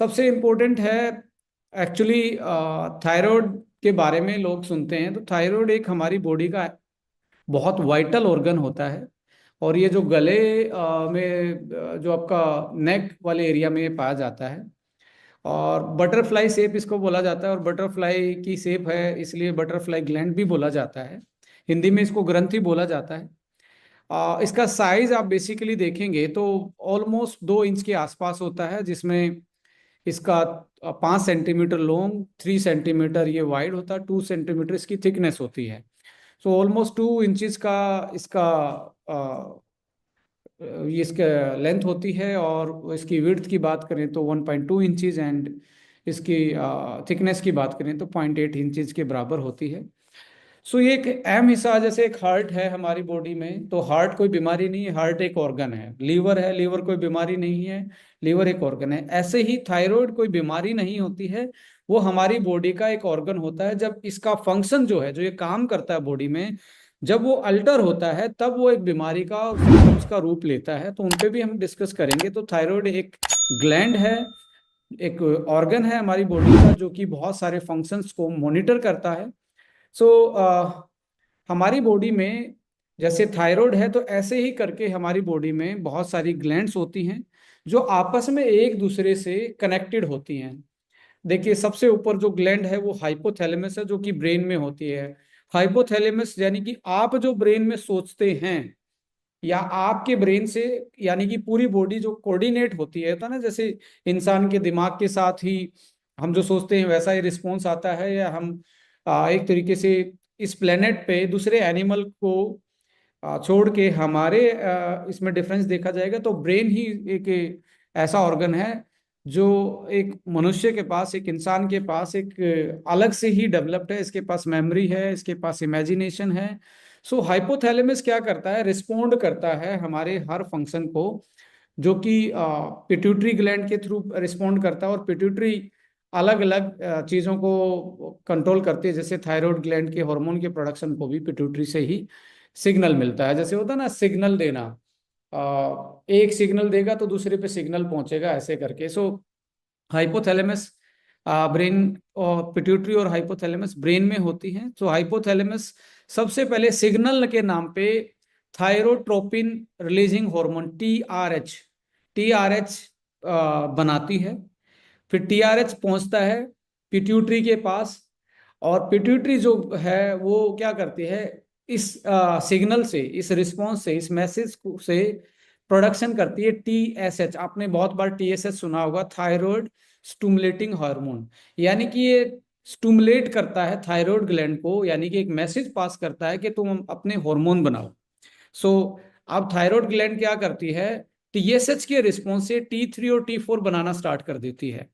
सबसे इम्पोर्टेंट है actually thyroid के बारे में लोग सुनते हैं तो थायराइड एक हमारी बॉडी का बहुत वाइटल ऑर्गन होता है। और ये जो गले में जो आपका नेक वाले एरिया में पाया जाता है और बटरफ्लाई शेप इसको बोला जाता है। और बटरफ्लाई की शेप है इसलिए बटरफ्लाई ग्लैंड भी बोला जाता है। हिंदी में इसको ग्रंथि बोला जाता है। इसका साइज आप बेसिकली देखेंगे तो ऑलमोस्ट 2 इंच के आसपास होता है, जिसमें इसका 5 सेंटीमीटर लॉन्ग, 3 सेंटीमीटर ये वाइड होता है, 2 सेंटीमीटर इसकी थिकनेस होती है। सो ऑलमोस्ट 2 इंचज का इसका ये इसका लेंथ होती है। और इसकी विड्थ की बात करें तो 1.2 इंचज एंड इसकी थिकनेस की बात करें तो 0.8 इंचज के बराबर होती है। सो ये एक अहम हिस्सा, जैसे एक हार्ट है हमारी बॉडी में, तो हार्ट कोई बीमारी नहीं है, हार्ट एक ऑर्गन है। लीवर है, लीवर कोई बीमारी नहीं है, लीवर एक ऑर्गन है। ऐसे ही थायराइड कोई बीमारी नहीं होती है, वो हमारी बॉडी का एक ऑर्गन होता है। जब इसका फंक्शन जो है, जो ये काम करता है बॉडी में, जब वो अल्टर होता है तब वो एक बीमारी का और सिम्टम्स का रूप लेता है। तो उन पे भी हम डिस्कस करेंगे। तो थायराइड एक ग्लैंड है, एक ऑर्गन है हमारी बॉडी का, जो कि बहुत सारे फंक्शंस को मॉनिटर करता है। सो हमारी बॉडी में जैसे थायराइड है, तो ऐसे ही करके हमारी बॉडी में बहुत सारी ग्लैंड्स होती हैं जो आपस में एक दूसरे से कनेक्टेड होती हैं। देखिए, सबसे ऊपर जो ग्लैंड है वो हाइपोथैलेमस है, जो कि ब्रेन में होती है। हाइपोथैलेमस यानी कि आप जो ब्रेन में सोचते हैं, या आपके ब्रेन से, यानी कि पूरी बॉडी जो कोऑर्डिनेट होती है, तो ना जैसे इंसान के दिमाग के साथ ही हम जो सोचते हैं वैसा ही रिस्पॉन्स आता है, या हम एक तरीके से इस प्लेनेट पे दूसरे एनिमल को छोड़ के हमारे इसमें डिफरेंस देखा जाएगा तो ब्रेन ही एक ऐसा ऑर्गन है जो एक मनुष्य के पास, एक इंसान के पास एक अलग से ही डेवलप्ड है। इसके पास मेमोरी है, इसके पास इमेजिनेशन है। सो हाइपोथैलेमस क्या करता है, रिस्पोंड करता है हमारे हर फंक्शन को, जो कि पिट्यूटरी ग्लैंड के थ्रू रिस्पोंड करता है। और पिट्यूटरी अलग अलग चीज़ों को कंट्रोल करती है, जैसे थायराइड ग्लैंड के हार्मोन के प्रोडक्शन को भी पिट्यूटरी से ही सिग्नल मिलता है। जैसे होता है ना सिग्नल देना, एक सिग्नल देगा तो दूसरे पे सिग्नल पहुंचेगा, ऐसे करके। सो हाइपोथैलेमस ब्रेन, और पिट्यूटरी और हाइपोथैलेमस ब्रेन में होती हैं। तो हाइपोथैलेमस सबसे पहले सिग्नल के नाम पे थायरोट्रोपिन रिलीजिंग हार्मोन टीआरएच बनाती है। फिर टीआरएच पहुंचता है पिट्यूटरी के पास, और पिट्यूटरी जो है वो क्या करती है, इस सिग्नल से, इस रिस्पॉन्स से, इस मैसेज से प्रोडक्शन करती है टीएसएच। आपने बहुत बार टीएसएच सुना होगा, थायराइड स्टुमुलेटिंग हार्मोन। यानी कि ये स्टुमुलेट करता है थायराइड ग्लैंड को, यानी कि एक मैसेज पास करता है कि तुम अपने हार्मोन बनाओ। सो अब थायराइड ग्लैंड क्या करती है, टीएसएच के रिस्पॉन्स से टी3 और टी4 बनाना स्टार्ट कर देती है।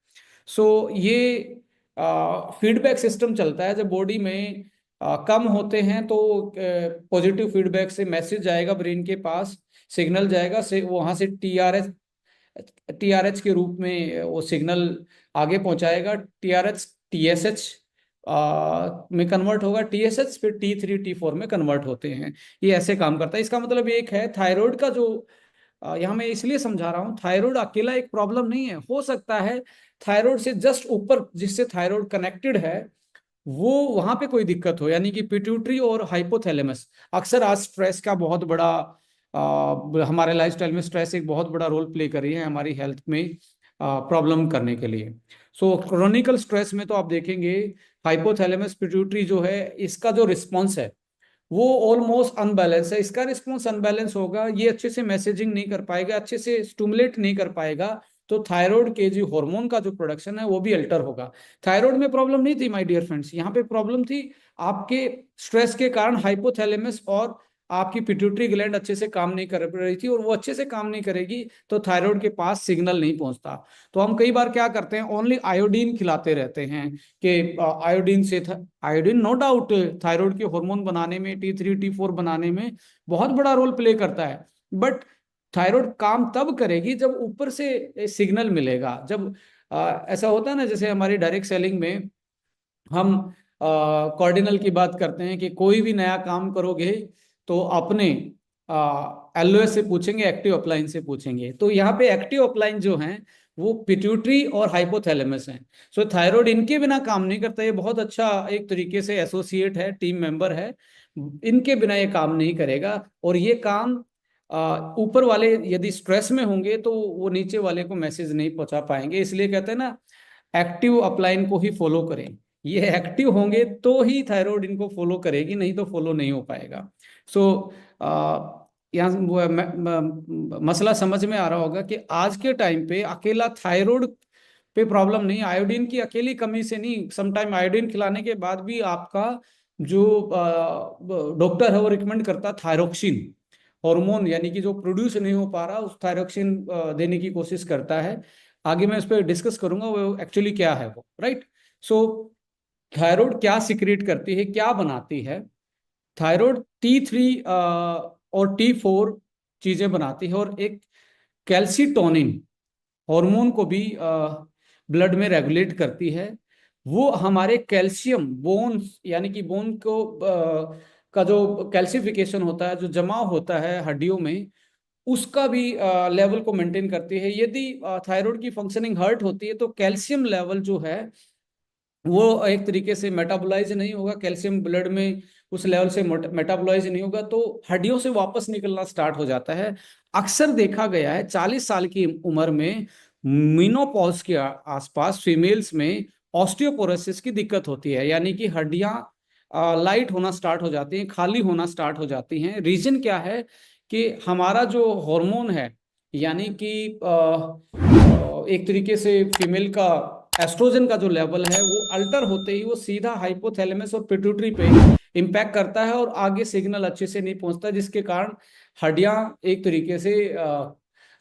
सो ये फीडबैक सिस्टम चलता है। जब बॉडी में कम होते हैं तो पॉजिटिव फीडबैक से मैसेज जाएगा ब्रेन के पास, सिग्नल जाएगा, से वहां से टीआरएच के रूप में वो सिग्नल आगे पहुंचाएगा। टीआरएच टीएसएच में कन्वर्ट होगा, टीएसएच फिर टी3 टी4 में कन्वर्ट होते हैं। ये ऐसे काम करता है। इसका मतलब एक है थायराइड का जो यहाँ मैं इसलिए समझा रहा हूँ, थायराइड अकेला एक प्रॉब्लम नहीं है। हो सकता है थायराइड से जस्ट ऊपर जिससे थायराइड कनेक्टेड है वो वहां पे कोई दिक्कत हो, यानी कि पिट्यूटरी और हाइपोथैलेमस। अक्सर आज स्ट्रेस का बहुत बड़ा हमारे लाइफस्टाइल में स्ट्रेस एक बहुत बड़ा रोल प्ले कर रही है हमारी हेल्थ में प्रॉब्लम करने के लिए। सो क्रोनिकल स्ट्रेस में तो आप देखेंगे हाइपोथैलेमस पिट्यूटरी जो है, इसका जो रिस्पॉन्स है वो ऑलमोस्ट अनबैलेंस है। इसका रिस्पॉन्स अनबैलेंस होगा, ये अच्छे से मैसेजिंग नहीं कर पाएगा, अच्छे से स्टूमुलेट नहीं कर पाएगा, तो थायराइड के जो हार्मोन का जो प्रोडक्शन है वो भी अल्टर होगा। थायराइड में प्रॉब्लम नहीं थी माय डियर फ्रेंड्स, यहाँ पे प्रॉब्लम थी आपके स्ट्रेस के कारण हाइपोथैलेमस और आपकी पिट्यूटरी ग्लैंड अच्छे से काम नहीं कर रही थी, और वो अच्छे से काम नहीं करेगी तो थायराइड के पास सिग्नल नहीं पहुंचता। तो हम कई बार क्या करते हैं, ओनली आयोडीन खिलाते रहते हैं कि आयोडीन से, आयोडीन नो डाउट थायराइड के हार्मोन बनाने में, टी3 टी4 बनाने में बहुत बड़ा रोल प्ले करता है। बट थायराइड काम तब करेगी जब ऊपर से सिग्नल मिलेगा। जब ऐसा होता है ना, जैसे हमारी डायरेक्ट सेलिंग में हम कॉर्डिनल की बात करते हैं कि कोई भी नया काम करोगे तो अपने एलओएस से पूछेंगे, एक्टिव अपलाइन से पूछेंगे। तो यहाँ पे एक्टिव अपलाइन जो हैं वो पिट्यूटरी और हाइपोथैलेमस हैं। सो थायराइड इनके बिना काम नहीं करता। ये बहुत अच्छा एक तरीके से एसोसिएट है, टीम मेंबर है, इनके बिना ये काम नहीं करेगा। और ये काम ऊपर वाले यदि स्ट्रेस में होंगे तो वो नीचे वाले को मैसेज नहीं पहुंचा पाएंगे। इसलिए कहते हैं ना, एक्टिव अपलाइन को ही फॉलो करें। ये एक्टिव होंगे तो ही थायराइड इनको फॉलो करेगी, नहीं तो फॉलो नहीं हो पाएगा। सो यहाँ मसला समझ में आ रहा होगा कि आज के टाइम पे अकेला थायराइड पे प्रॉब्लम नहीं, आयोडीन की अकेली कमी से नहीं, समटाइम आयोडीन खिलाने के बाद भी आपका जो डॉक्टर है वो रिकमेंड करता है थायरोक्सिन हार्मोन, यानी कि जो प्रोड्यूस नहीं हो पा रहा उस थायरोक्सिन देने की कोशिश करता है। आगे मैं इस पर डिस्कस करूंगा वो एक्चुअली क्या है वो, राइट। सो थायराइड क्या सिक्रेट करती है, क्या बनाती है? थायराइड T3 और T4 चीजें बनाती है, और एक कैल्सीटोनिन हार्मोन को भी ब्लड में रेगुलेट करती है। वो हमारे कैल्शियम बोन, यानी कि बोन को का जो कैल्सिफिकेशन होता है, जो जमाव होता है हड्डियों में, उसका भी लेवल को मेंटेन करती है। यदि थायराइड की फंक्शनिंग हर्ट होती है तो कैल्शियम लेवल जो है वो एक तरीके से मेटाबोलाइज नहीं होगा, कैल्शियम ब्लड में उस लेवल से मेटाबोलाइज नहीं होगा तो हड्डियों से वापस निकलना स्टार्ट हो जाता है। अक्सर देखा गया है 40 साल की उम्र में मीनोपॉज के आसपास फीमेल्स में ऑस्टियोपोरोसिस की दिक्कत होती है, यानी कि हड्डियां लाइट होना स्टार्ट हो जाती हैं, खाली होना स्टार्ट हो जाती हैं। रीजन क्या है कि हमारा जो हार्मोन है, यानी कि एक तरीके से फीमेल का एस्ट्रोजन का जो लेवल है वो अल्टर होते ही वो सीधा हाइपोथैलेमस और पिट्यूटरी पे इम्पैक्ट करता है और आगे सिग्नल अच्छे से नहीं पहुंचता, जिसके कारण हड्डियां एक तरीके से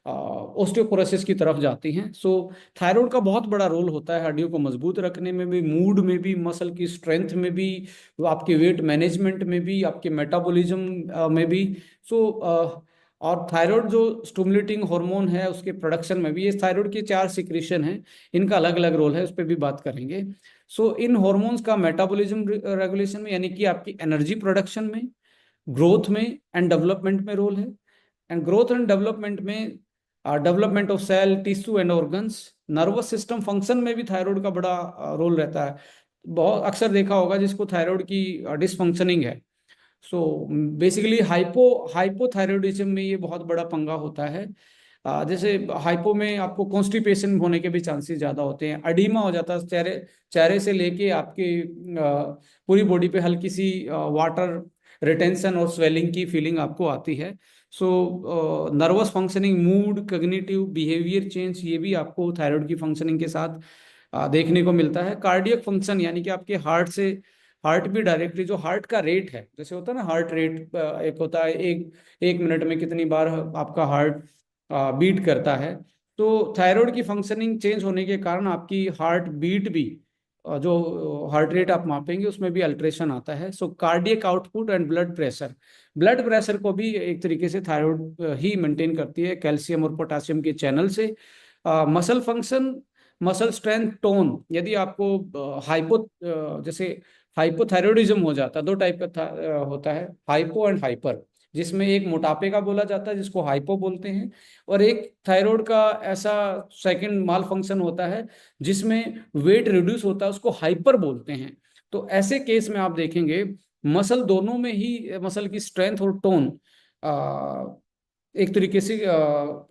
ओस्टियोपोरोसिस की तरफ जाती हैं। सो थायराइड का बहुत बड़ा रोल होता है हड्डियों को मजबूत रखने में भी, मूड में भी, मसल की स्ट्रेंथ में भी, आपके वेट मैनेजमेंट में भी, आपके मेटाबॉलिज्म में भी। सो और थायराइड जो स्टिमुलेटिंग हार्मोन है उसके प्रोडक्शन में भी, ये थायराइड की 4 सिक्रीशन है, इनका अलग अलग रोल है, उस पर भी बात करेंगे। सो इन हार्मोन्स का मेटाबॉलिज्म रेगुलेशन में, यानी कि आपकी एनर्जी प्रोडक्शन में, ग्रोथ में एंड डेवलपमेंट में रोल है। एंड ग्रोथ एंड डेवलपमेंट में development of cell, tissue and organs, nervous system function में भी थायराइड का बड़ा रोल रहता है। बहुत अक्सर देखा होगा जिसको थायराइड की डिसफंक्शनिंग है। सो बेसिकली हाइपोथायरॉयडिज्म में ये बहुत बड़ा पंगा होता है। जैसे हाइपो में आपको कॉन्स्टिपेशन होने के भी चांसेस ज़्यादा होते हैं, अडीमा हो जाता है चेहरे चेहरे से लेके आपके पूरी बॉडी पे हल्की सी वाटर रिटेंशन और स्वेलिंग की फीलिंग आपको आती है। So nervous functioning, mood, cognitive behaviour change, ये भी आपको थायराइड की फंक्शनिंग के साथ देखने को मिलता है। कार्डियक फंक्शन, यानी कि आपके हार्ट से, हार्ट भी डायरेक्टली, जो हार्ट का रेट है, जैसे होता है ना हार्ट रेट, एक होता है एक मिनट में कितनी बार आपका हार्ट बीट करता है। तो थायराइड की फंक्शनिंग चेंज होने के कारण आपकी हार्ट बीट भी, जो हार्ट रेट आप मापेंगे उसमें भी अल्ट्रेशन आता है। So cardiac output and blood pressure को भी एक तरीके से थायराइड ही मेंटेन करती है कैल्शियम और पोटासियम के चैनल से। Muscle function, muscle strength, tone, यदि आपको जैसे हाइपोथायरॉयडिज्म हो जाता है, 2 टाइप का होता है, हाइपो एंड हाइपर, जिसमें एक मोटापे का बोला जाता है जिसको हाइपो बोलते हैं, और एक थायराइड का ऐसा सेकंड माल फंक्शन होता है जिसमें वेट रिड्यूस होता है, उसको हाइपर बोलते हैं। तो ऐसे केस में आप देखेंगे मसल दोनों में ही, मसल की स्ट्रेंथ और टोन एक तरीके से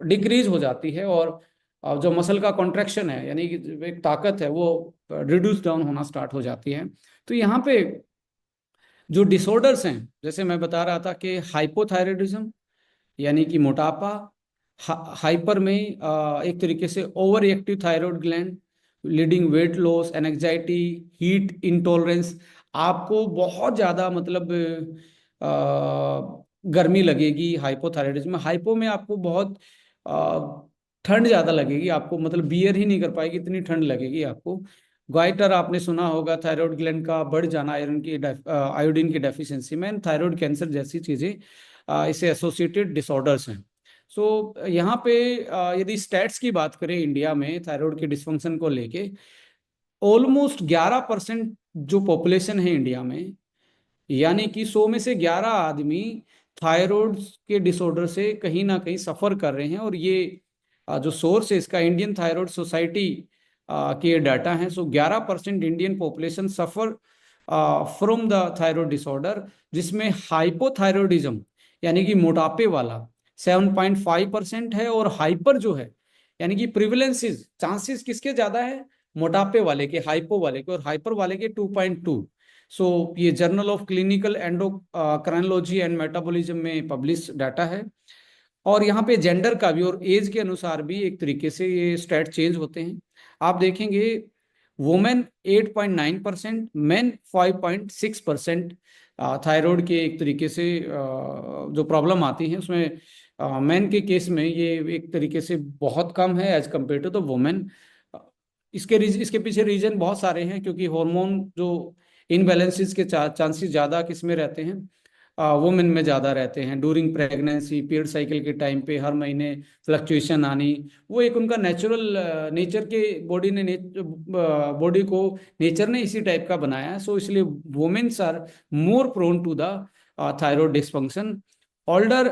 डिक्रीज हो जाती है, और जो मसल का कॉन्ट्रैक्शन है, यानी कि एक ताकत है, वो रिड्यूस डाउन होना स्टार्ट हो जाती है। तो यहाँ पे जो डिसऑर्डर्स हैं, जैसे मैं बता रहा था कि हाइपोथायराइडिज्म यानी कि मोटापा, हाइपर में एक तरीके से over active thyroid gland leading weight loss, anxiety, heat intolerance, आपको बहुत ज़्यादा मतलब गर्मी लगेगी हाइपोथायराइडिज्म में। हाइपो में आपको बहुत ठंड ज़्यादा लगेगी, आपको मतलब बियर ही नहीं कर पाएगी, इतनी ठंड लगेगी आपको। ग्वाइटर आपने सुना होगा, थायराइड ग्लैंड का बढ़ जाना आयोडीन की डेफिशिएंसी में, थायराइड कैंसर जैसी चीज़ें इससे एसोसिएटेड डिसऑर्डर्स हैं। सो यहाँ पे यदि स्टैट्स की बात करें इंडिया में थायराइड के डिसफंक्शन को लेके, ऑलमोस्ट 11% जो पॉपुलेशन है इंडिया में, यानी कि 100 में से 11 आदमी थायराइड के डिसऑर्डर से कहीं ना कहीं सफर कर रहे हैं। और ये जो सोर्स है इसका इंडियन थायराइड सोसाइटी के डाटा हैं। सो 11% Indian population suffer from the thyroid disorder, जिसमें हाइपोथायरॉयडिज्म यानी कि मोटापे वाला 7.5% है, और हाइपर जो है यानी कि प्रिविलेंसेस चांसेस किसके ज्यादा है, मोटापे वाले के, हाइपो वाले के, और हाइपर वाले के 2.2। सो ये journal of clinical endocrinology and metabolism में पब्लिश डाटा है। और यहाँ पे जेंडर का भी और एज के अनुसार भी एक तरीके से ये स्टैट चेंज होते हैं। आप देखेंगे वुमेन 8.9%, मेन 5.6%। थायराइड के एक तरीके से जो प्रॉब्लम आती है उसमें मेन के केस में ये एक तरीके से बहुत कम है as compare to the women. इसके पीछे रीजन बहुत सारे हैं, क्योंकि हार्मोन जो इनबैलेंसेस के चांसेस ज़्यादा किस में रहते हैं, वुमेन में ज़्यादा रहते हैं। ड्यूरिंग प्रेगनेंसी, पीरियड साइकिल के टाइम पे हर महीने फ्लक्चुएशन आनी, वो एक उनका नेचुरल नेचर के बॉडी को नेचर ने इसी टाइप का बनाया है। सो इसलिए womens are more prone to the thyroid dysfunction. Older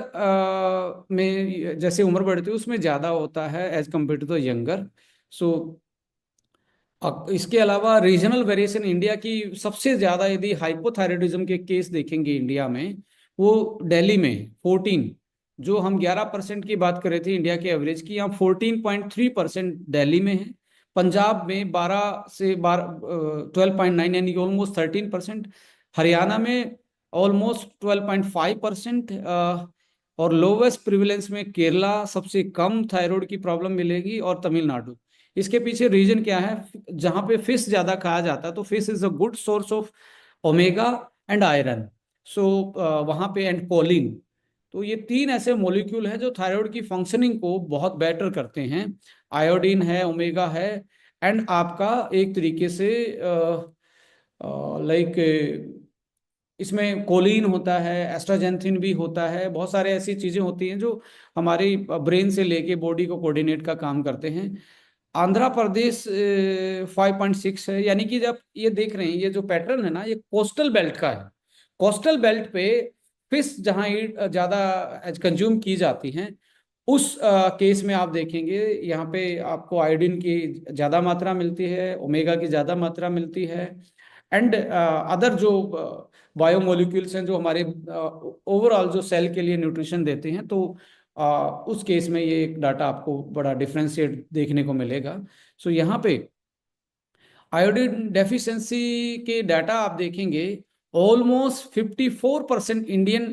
में जैसे उम्र बढ़ती है उसमें ज़्यादा होता है as compare to the younger. So इसके अलावा रीजनल वेरिएशन इंडिया की सबसे ज्यादा, यदि हाइपोथायराइडिज्म के केस देखेंगे इंडिया में, वो दिल्ली में 14, जो हम 11% की बात कर रहे थे इंडिया के एवरेज की, यहाँ 14.3% दिल्ली में है। पंजाब में 12 से 12.9 यानी ऑलमोस्ट 13%। हरियाणा में ऑलमोस्ट 12.5%। और लोवेस्ट प्रिविलेंस में केरला सबसे कम थायराइड की प्रॉब्लम मिलेगी, और तमिलनाडु। इसके पीछे रीजन क्या है, जहां पे फिश ज्यादा खाया जाता है, तो fish is a good source of omega and iron. So वहां पे एंड कोलिन। तो ये तीन ऐसे मॉलिक्यूल हैं जो थायराइड की फंक्शनिंग को बहुत बेटर करते हैं। आयोडीन है, ओमेगा है, एंड आपका एक तरीके से लाइक इसमें कोलिन होता है, एस्ट्राजेंथिन भी होता है, बहुत सारे ऐसी चीजें होती हैं जो हमारी ब्रेन से लेके बॉडी को कोऑर्डिनेट का काम करते हैं। आंध्र प्रदेश 5.6 है। यानी कि जब ये देख रहे हैं, ये जो पैटर्न है ना, ये कोस्टल बेल्ट का है। कोस्टल बेल्ट पे फिश जहाँ ज्यादा कंज्यूम की जाती हैं, उस केस में आप देखेंगे यहाँ पे आपको आयोडीन की ज्यादा मात्रा मिलती है, ओमेगा की ज्यादा मात्रा मिलती है, एंड अदर जो बायोमोलिक्यूल्स हैं जो हमारे ओवरऑल जो सेल के लिए न्यूट्रिशन देते हैं। तो उस केस में ये एक डाटा आपको बड़ा डिफरेंशिएट देखने को मिलेगा। सो यहाँ पे आयोडीन डेफिशिएंसी के डाटा आप देखेंगे, ऑलमोस्ट 54% इंडियन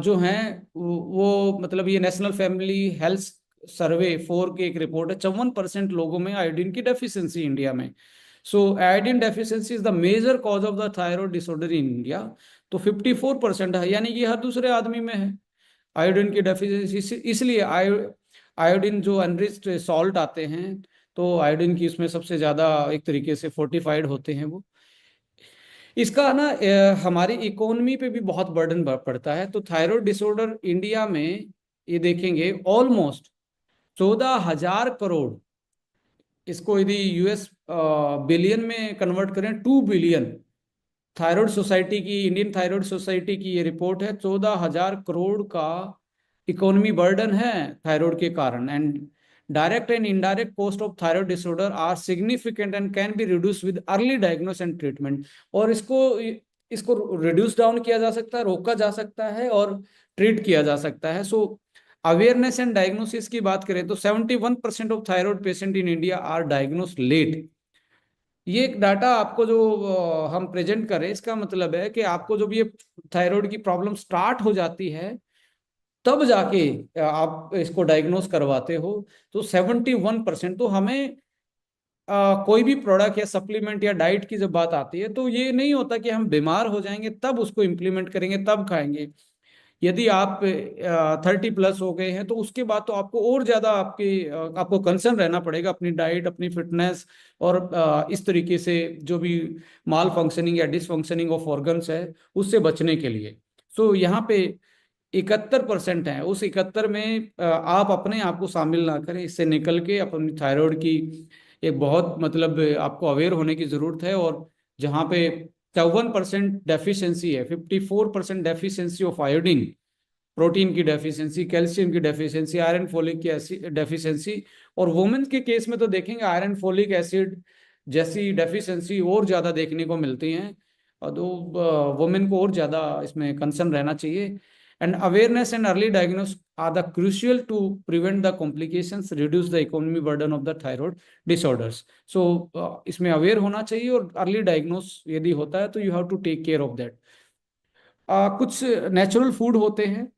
जो हैं वो मतलब ये नेशनल फैमिली हेल्थ सर्वे 4 की एक रिपोर्ट है, 54% लोगों में आयोडीन की डेफिशिएंसी इंडिया में। So iodine deficiency is the major cause of the thyroid disorder in India. तो 54% है, यानी कि हर दूसरे आदमी में है आयोडीन की डेफिशिएंसी। इसलिए आयोडीन जो अनरिच्ड सॉल्ट आते हैं, तो आयोडीन की उसमें सबसे ज्यादा एक तरीके से फोर्टिफाइड होते हैं वो। इसका ना हमारी इकोनॉमी पे भी बहुत बर्डन पड़ता है। तो थायराइड डिसऑर्डर इंडिया में ये देखेंगे ऑलमोस्ट 14,000 करोड़। इसको यदि यूएस बिलियन में कन्वर्ट करें, 2 बिलियन। थायराइड सोसाइटी की, इंडियन थायराइड सोसाइटी की ये रिपोर्ट है, 14,000 करोड़ का इकोनॉमी बर्डन है थायराइड के कारण। And direct and indirect cost of thyroid disorder are significant and can be reduce with early diagnose and treatment. और इसको इसको रिड्यूस डाउन किया जा सकता है, रोका जा सकता है, और ट्रीट किया जा सकता है। सो अवेयरनेस एंड डायग्नोसिस की बात करें तो 71% of thyroid patient in India are diagnose late. ये एक डाटा आपको जो हम प्रेजेंट करें, इसका मतलब है कि आपको जब ये थायराइड की प्रॉब्लम स्टार्ट हो जाती है, तब जाके आप इसको डायग्नोस करवाते हो। तो 71%। तो हमें कोई भी प्रोडक्ट या सप्लीमेंट या डाइट की जब बात आती है, तो ये नहीं होता कि हम बीमार हो जाएंगे तब उसको इम्प्लीमेंट करेंगे तब खाएंगे। यदि आप 30+ हो गए हैं, तो उसके बाद तो आपको और ज्यादा आपको कंसर्न रहना पड़ेगा अपनी डाइट, अपनी फिटनेस, और इस तरीके से जो भी माल फंक्शनिंग या डिसफंक्शनिंग ऑफ ऑर्गन्स है उससे बचने के लिए। सो यहाँ पे 71% है, उस 71 में आप अपने आप को शामिल ना करें, इससे निकल के अपनी थायराइड की एक बहुत मतलब आपको अवेयर होने की जरूरत है। और जहाँ पे 54% डेफिशिएंसी है, 54% डेफिशिएंसी ऑफ आयोडीन, प्रोटीन की डेफिशिएंसी, कैल्शियम की डेफिशिएंसी, आयरन फोलिक की एसिड डेफिशिएंसी। और वुमेन के केस में तो देखेंगे आयरन फोलिक एसिड जैसी डेफिशिएंसी और ज़्यादा देखने को मिलती हैं, और तो वुमेन को और ज़्यादा इसमें कंसर्न रहना चाहिए। And awareness and early diagnose are the crucial to prevent the complications, reduce the economy burden of the thyroid disorders. So इसमें अवेयर होना चाहिए, और अर्ली डायग्नोस यदि होता है तो you have to take care of that. कुछ natural food होते हैं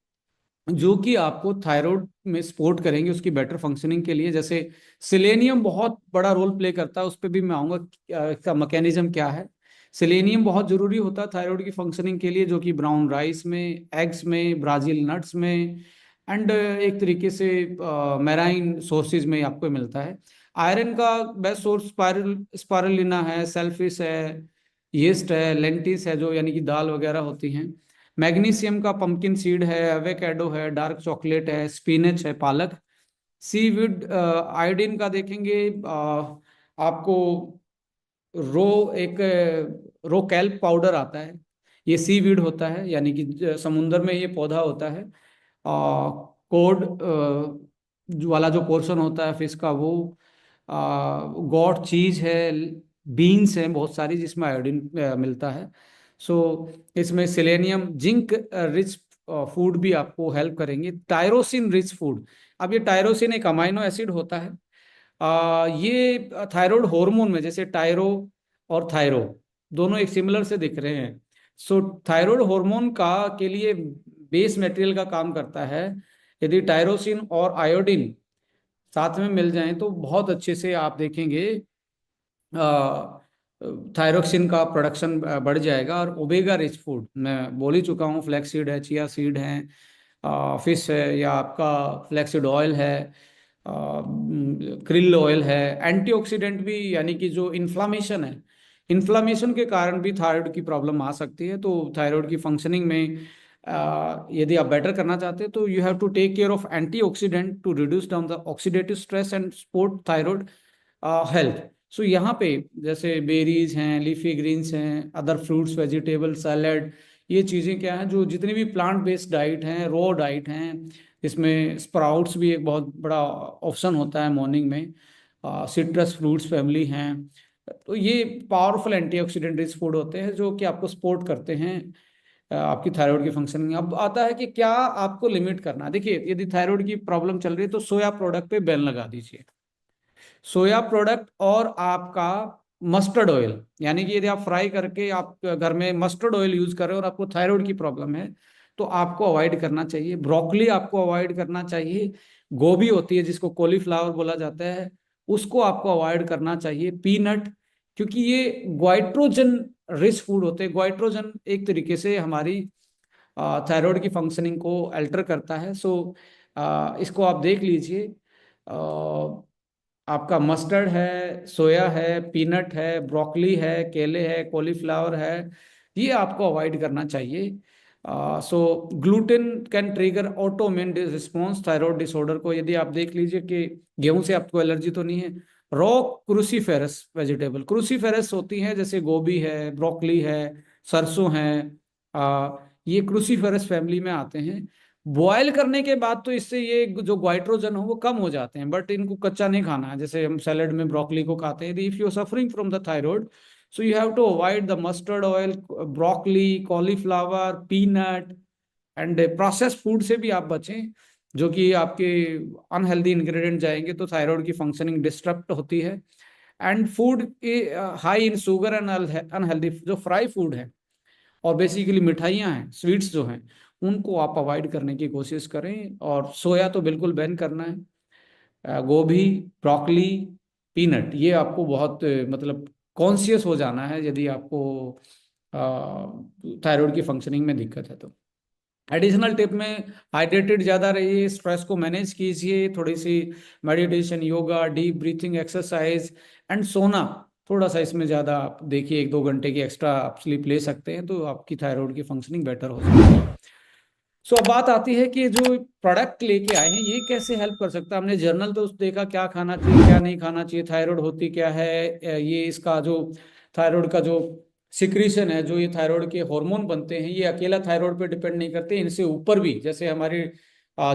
जो कि आपको थायराइड में सपोर्ट करेंगे उसकी बेटर फंक्शनिंग के लिए। जैसे सिलेनियम बहुत बड़ा रोल प्ले करता है, उस पर भी मैं आऊँगा इसका मैकेनिज्म क्या है। सिलेनियम बहुत जरूरी होता है थायराइड की फंक्शनिंग के लिए, जो कि ब्राउन राइस में, एग्स में, ब्राजील नट्स में, एंड एक तरीके से मैराइन सोर्सेज में आपको मिलता है। आयरन का बेस्ट सोर्स स्पारुलिना है, सेल्फिश है, यीस्ट है, लेंटिस है जो यानी कि दाल वगैरह होती हैं। मैग्नीशियम का पंपकिन सीड है, एवोकाडो है, डार्क चॉकलेट है, स्पिनच है, पालक। सीवीड आयोडीन का देखेंगे आपको रो एक रो कैल्प पाउडर आता है, ये सीवीड होता है, यानी कि समुंदर में ये पौधा होता है। कोड वाला जो पोर्शन होता है फिश का वो, गॉट चीज है, बीन्स हैं बहुत सारी जिसमें आयोडीन मिलता है। सो इसमें सेलेनियम जिंक रिच फूड भी आपको हेल्प करेंगे। टायरोसिन रिच फूड, अब ये टायरोसिन एक अमाइनो एसिड होता है। ये थायराइड हार्मोन में, जैसे टायरो और थायरो दोनों एक सिमिलर से दिख रहे हैं। सो थायराइड हार्मोन का के लिए बेस मटेरियल का काम करता है। यदि टायरोसिन और आयोडीन साथ में मिल जाएं तो बहुत अच्छे से आप देखेंगे थायरोक्सिन का प्रोडक्शन बढ़ जाएगा। और ओमेगा रिच फूड मैं बोल ही चुका हूँ, फ्लैक्स सीड है, चिया सीड है, फिश है, या आपका फ्लैक्सीड ऑयल है, क्रिल ऑयल है। एंटीऑक्सीडेंट भी, यानी कि जो इन्फ्लामेशन है, इन्फ्लामेशन के कारण भी थायराइड की प्रॉब्लम आ सकती है। तो थायराइड की फंक्शनिंग में यदि आप बेटर करना चाहते हैं तो you have to take care of antioxidant to reduce down the oxidative stress and support thyroid health. So यहाँ पे जैसे बेरीज हैं, लीफी ग्रीन्स हैं, अदर फ्रूट्स, वेजिटेबल, सैलड, ये चीज़ें क्या हैं जो जितनी भी प्लांट बेस्ड डाइट हैं, रॉ डाइट हैं, इसमें स्प्राउट्स भी एक बहुत बड़ा ऑप्शन होता है मॉर्निंग में, सिट्रस फ्रूट्स फैमिली हैं। तो ये पावरफुल एंटीऑक्सीडेंट रिच फूड होते हैं जो कि आपको सपोर्ट करते हैं आपकी थायराइड की फंक्शनिंग। अब आता है कि क्या आपको लिमिट करना है। देखिए, यदि थायराइड की प्रॉब्लम चल रही है तो सोया प्रोडक्ट पे बैन लगा दीजिए। सोया प्रोडक्ट और आपका मस्टर्ड ऑयल, यानी कि यदि आप फ्राई करके आप घर में मस्टर्ड ऑयल यूज कर रहे हो और आपको थायराइड की प्रॉब्लम है तो आपको अवॉइड करना चाहिए। ब्रोकली आपको अवॉइड करना चाहिए। गोभी होती है जिसको कॉलीफ्लावर बोला जाता है, उसको आपको अवॉइड करना चाहिए। पीनट, क्योंकि ये ग्वाइट्रोजन रिच फूड होते हैं। ग्वाइट्रोजन एक तरीके से हमारी थायराइड की फंक्शनिंग को अल्टर करता है। सो इसको आप देख लीजिए। आपका मस्टर्ड है, सोया है, पीनट है, ब्रोकली है, केले है, कॉलीफ्लावर है, ये आपको अवॉइड करना चाहिए। So gluten can trigger autoimmune response thyroid disorder को। यदि आप देख लीजिए कि गेहूं से आपको एलर्जी तो नहीं है। रॉ क्रूसीफेरस वेजिटेबल, क्रूसीफेरस होती हैं जैसे गोभी है, ब्रोकली है, सरसों है, ये क्रूसीफेरस फैमिली में आते हैं। बॉयल करने के बाद तो इससे ये जो ग्वाइट्रोजन हो वो कम हो जाते हैं, बट इनको कच्चा नहीं खाना है जैसे हम सैलेड में ब्रोकली को खाते हैं। If you are suffering from the thyroid, so you have to avoid the mustard oil, broccoli, cauliflower, peanut, and processed food से भी आप बचें, जो कि आपके अनहेल्दी इंग्रेडिएंट जाएंगे तो थायराइड की फंक्शनिंग डिस्टर्ब होती है। And food high in sugar and unhealthy, जो फ्राई फूड है और बेसिकली मिठाइयाँ हैं, स्वीट्स जो हैं, उनको आप अवॉइड करने की कोशिश करें। और सोया तो बिल्कुल बैन करना है। गोभी, ब्रोकली, पीनट, ये आपको बहुत मतलब कॉन्शियस हो जाना है यदि आपको थायराइड की फंक्शनिंग में दिक्कत है तो। एडिशनल टिप में, हाइड्रेटेड ज़्यादा रहिए, स्ट्रेस को मैनेज कीजिए, थोड़ी सी meditation, yoga, deep breathing exercise and सोना थोड़ा सा इसमें ज़्यादा आप देखिए, 1-2 घंटे की एक्स्ट्रा आप स्लीप ले सकते हैं तो आपकी थायराइड की फंक्शनिंग बेटर हो सकती है। सो अब बात आती है कि जो प्रोडक्ट लेके आए हैं ये कैसे हेल्प कर सकता है। हमने जर्नल तो देखा क्या खाना चाहिए क्या नहीं खाना चाहिए, थायराइड होती क्या है, ये इसका जो थायराइड का जो सिक्रीशन है, जो ये थायराइड के हार्मोन बनते हैं, ये अकेला थायराइड पे डिपेंड नहीं करते, इनसे ऊपर भी, जैसे हमारी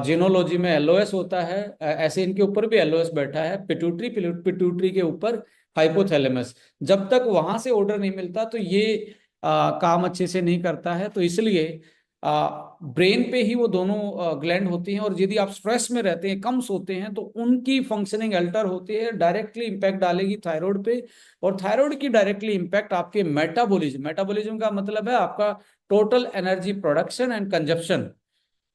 जेनोलॉजी में एलओएस होता है, ऐसे इनके ऊपर भी एलओएस बैठा है, पिट्यूटरी, पिट्यूटरी के ऊपर हाइपोथैलेमस। जब तक वहां से ऑर्डर नहीं मिलता तो ये काम अच्छे से नहीं करता है। तो इसलिए ब्रेन पे ही वो दोनों ग्लैंड होती हैं, और यदि आप स्ट्रेस में रहते हैं, कम सोते हैं, तो उनकी फंक्शनिंग अल्टर होती है, डायरेक्टली इंपैक्ट डालेगी थायराइड पे। और थायराइड की डायरेक्टली इंपैक्ट आपके मेटाबॉलिज्म, मेटाबॉलिज्म का मतलब है आपका total energy production and consumption,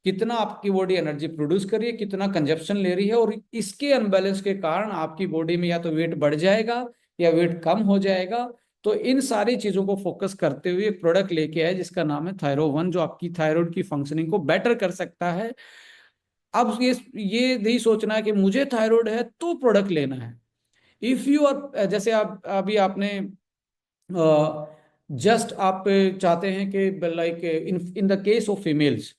कितना आपकी बॉडी एनर्जी प्रोड्यूस कर रही है, कितना कंजप्शन ले रही है, और इसके अनबैलेंस के कारण आपकी बॉडी में या तो वेट बढ़ जाएगा या वेट कम हो जाएगा। तो इन सारी चीजों को फोकस करते हुए एक प्रोडक्ट लेके आए जिसका नाम है थायरो 1, जो आपकी थायराइड की फंक्शनिंग को बेटर कर सकता है। अब ये नहीं सोचना है कि मुझे थायराइड है तो प्रोडक्ट लेना है। इफ यू आर, जैसे आप अभी आपने जस्ट आप चाहते हैं कि like in in the case of females,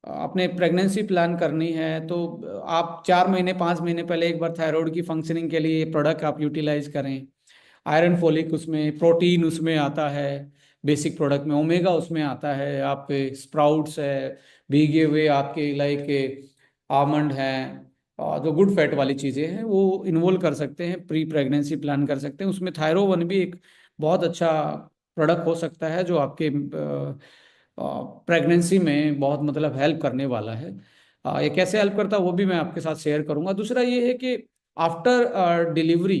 आपने प्रेगनेंसी प्लान करनी है, तो आप 4 महीने 5 महीने पहले एक बार थायराइड की फंक्शनिंग के लिए ये प्रोडक्ट आप यूटिलाइज करें। आयरन फोलिक उसमें, प्रोटीन उसमें आता है, बेसिक प्रोडक्ट में ओमेगा उसमें आता है, आप स्प्राउट्स है, भीगे हुए आपके लाइक आमंड हैं, और जो गुड फैट वाली चीज़ें हैं वो इन्वॉल्व कर सकते हैं, प्री प्रेगनेंसी प्लान कर सकते हैं। उसमें थायरो 1 भी एक बहुत अच्छा प्रोडक्ट हो सकता है, जो आपके प्रेगनेंसी में बहुत मतलब हेल्प करने वाला है। ये कैसे हेल्प करता है वो भी मैं आपके साथ शेयर करूंगा। दूसरा ये है कि आफ्टर डिलीवरी,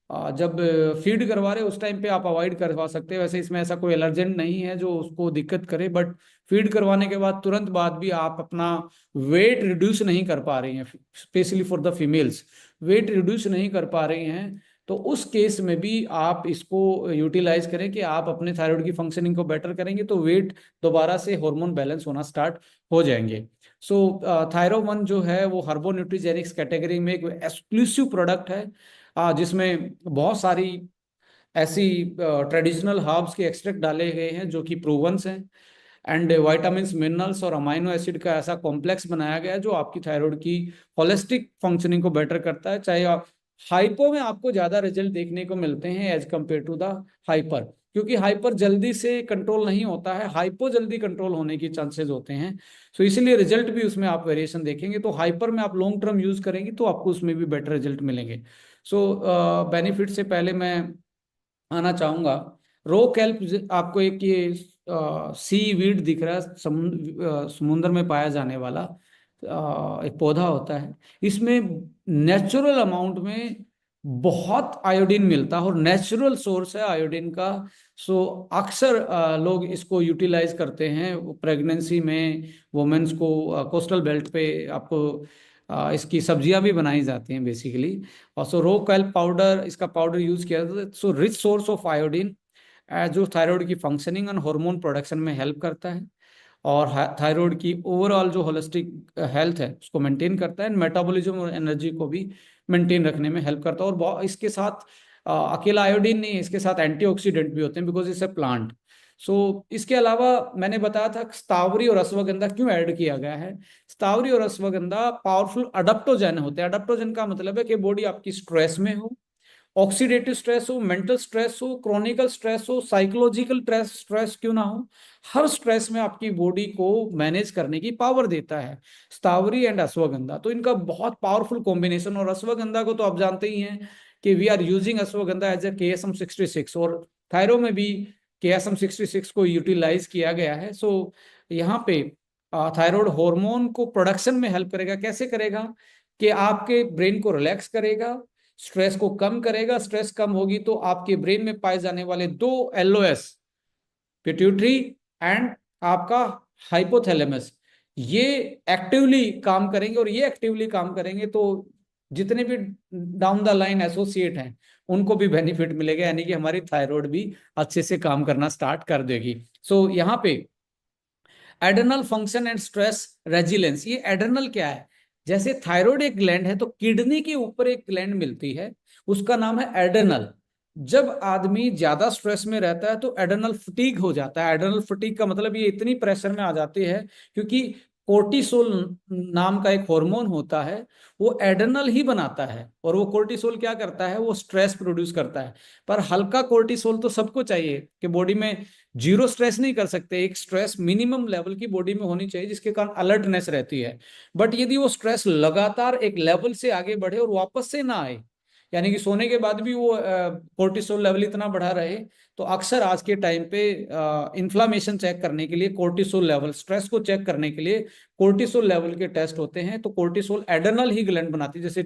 जब फीड करवा रहे उस टाइम पे आप अवॉइड करवा सकते हैं। वैसे इसमें ऐसा कोई एलर्जेंट नहीं है जो उसको दिक्कत करे, बट फीड करवाने के बाद तुरंत बाद भी आप अपना वेट रिड्यूस नहीं कर पा रही हैं, specially for the females, weight reduce नहीं कर पा रही हैं, तो उस केस में भी आप इसको यूटिलाइज करें कि आप अपने थायराइड की फंक्शनिंग को बेटर करेंगे, तो वेट दोबारा से हार्मोन बैलेंस होना स्टार्ट हो जाएंगे। सो थायरो 1 जो है वो हर्बो न्यूट्रीजेनिक्स कैटेगरी में एक एक्सक्लूसिव प्रोडक्ट है, जिसमें बहुत सारी ऐसी ट्रेडिशनल हर्ब्स के एक्सट्रैक्ट डाले गए हैं जो कि प्रूवंस हैं, एंड वाइटामिन मिनरल्स और अमाइनो एसिड का ऐसा कॉम्प्लेक्स बनाया गया है जो आपकी थायराइड की होलिस्टिक फंक्शनिंग को बेटर करता है। चाहे आप हाइपो में आपको ज्यादा रिजल्ट देखने को मिलते हैं as compare to the hyper, क्योंकि हाइपर जल्दी से कंट्रोल नहीं होता है, हाइपो जल्दी कंट्रोल होने की चांसेस होते हैं। सो इसीलिए रिजल्ट भी उसमें आप वेरिएशन देखेंगे। तो हाइपर में आप लॉन्ग टर्म यूज करेंगे तो आपको उसमें भी बेटर रिजल्ट मिलेंगे। सो बेनिफिट से पहले मैं आना चाहूंगा, रो कैल्प, आपको एक ये सी वीड दिख रहा है, समुद्र में पाया जाने वाला एक पौधा होता है। इसमें नेचुरल अमाउंट में बहुत आयोडीन मिलता है और नेचुरल सोर्स है आयोडीन का। सो अक्सर लोग इसको यूटिलाइज करते हैं प्रेगनेंसी में, वुमेन्स को कोस्टल बेल्ट पे आपको इसकी सब्जियां भी बनाई जाती हैं बेसिकली। और सो रो कैल्प पाउडर, इसका पाउडर यूज किया जाता है। So rich source of iodine, जो थायराइड की फंक्शनिंग एंड हार्मोन प्रोडक्शन में हेल्प करता है, और थायराइड की ओवरऑल जो होलिस्टिक हेल्थ है उसको मेंटेन करता है, मेटाबॉलिज्म और एनर्जी को भी मेंटेन रखने में हेल्प करता है। और इसके साथ अकेला आयोडीन नहीं है, इसके साथ एंटीऑक्सीडेंट भी होते हैं, बिकॉज इट्स ए प्लांट। सो इसके अलावा मैंने बताया था स्तावरी और अश्वगंधा क्यों ऐड किया गया है। स्तावरी और अश्वगंधा पावरफुल अडप्टोजन होते हैं। अडप्टोजन का मतलब है कि बॉडी आपकी स्ट्रेस में हो, ऑक्सीडेटिव स्ट्रेस हो, मेंटल स्ट्रेस हो, क्रोनिकल स्ट्रेस हो, साइकोलॉजिकल स्ट्रेस क्यों ना हो, हर स्ट्रेस में आपकी बॉडी को मैनेज करने की पावर देता है स्टावरी एंड अश्वगंधा। तो इनका बहुत पावरफुल कॉम्बिनेशन। और अश्वगंधा को तो आप जानते ही हैं कि we are using ashwagandha as a KSM-66, और थायरो में भी KSM-66 को यूटिलाइज किया गया है। सो यहाँ पे थायराइड हार्मोन को प्रोडक्शन में हेल्प करेगा। कैसे करेगा कि आपके ब्रेन को रिलैक्स करेगा, स्ट्रेस को कम करेगा। स्ट्रेस कम होगी तो आपके ब्रेन में पाए जाने वाले दो LOS, पिट्यूटरी एंड आपका हाइपोथैलेमस, ये एक्टिवली काम करेंगे। और ये एक्टिवली काम करेंगे तो जितने भी डाउन द लाइन एसोसिएट हैं उनको भी बेनिफिट मिलेगा, यानी कि हमारी थायराइड भी अच्छे से काम करना स्टार्ट कर देगी। सो यहाँ पे adrenal function and stress resilience, ये एड्रेनल क्या है? जैसे थायराइड एक ग्लैंड है तो किडनी के ऊपर एक ग्लैंड मिलती है, उसका नाम है एड्रेनल। जब आदमी ज्यादा स्ट्रेस में रहता है तो एड्रेनल फटीग हो जाता है। एड्रेनल फटीग का मतलब ये इतनी प्रेशर में आ जाती है क्योंकि कोर्टिसोल नाम का एक हार्मोन होता है, वो एड्रेनल ही बनाता है। और वो कोर्टिसोल क्या करता है, वो स्ट्रेस प्रोड्यूस करता है। पर हल्का कोर्टिसोल तो सबको चाहिए कि बॉडी में, जीरो स्ट्रेस नहीं कर सकते, एक स्ट्रेस मिनिमम लेवल की बॉडी में होनी चाहिए जिसके कारण अलर्टनेस रहती है। बट यदि वो स्ट्रेस लगातार एक लेवल से आगे बढ़े और वापस से ना आए, यानी कि सोने के बाद भी वो कोर्टिसोल लेवल इतना बढ़ा रहे, तो अक्सर आज के टाइम पे इन्फ्लामेशन चेक करने के लिए कोर्टिसोल लेवल, स्ट्रेस को चेक करने के लिए कोर्टिसोल लेवल के टेस्ट होते हैं। तो कोर्टिसोल एड्रेनल ही ग्लैंड बनाती है, जैसे